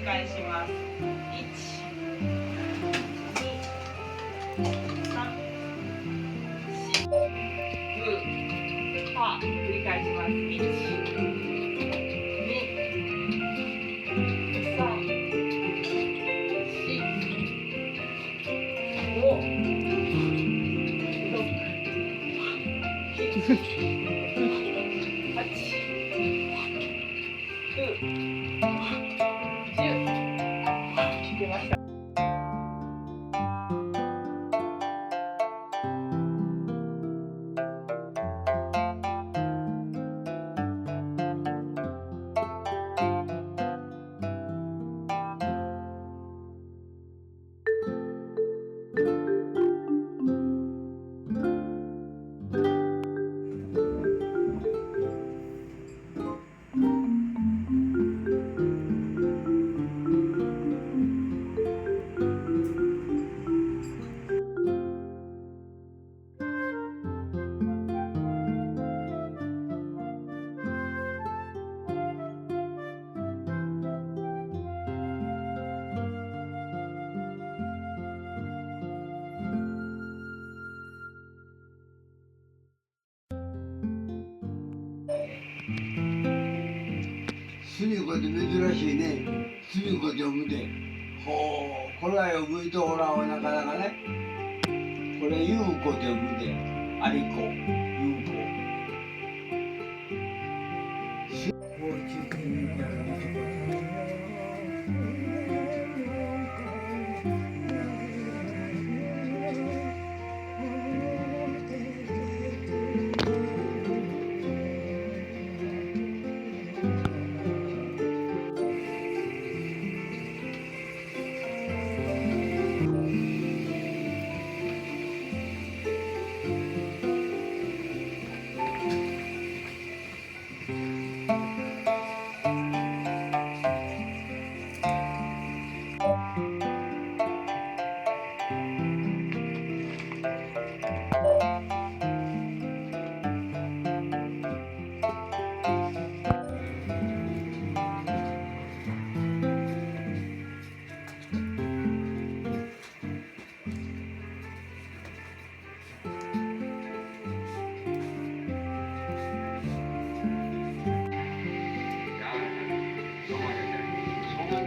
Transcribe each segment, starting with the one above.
返します。1、2、3、4、グー、パー、繰り返します。1、2、3、4、5、6、7、8、9、10。出ました。スミコって珍しいね。スミコって読むで。ほう、これは読むとおらんわなかなかね。これユウコって読むで。アリコ、ユウコ。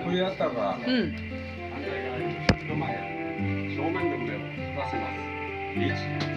これやったか。うん。反対側に人前正面の上を出せます。1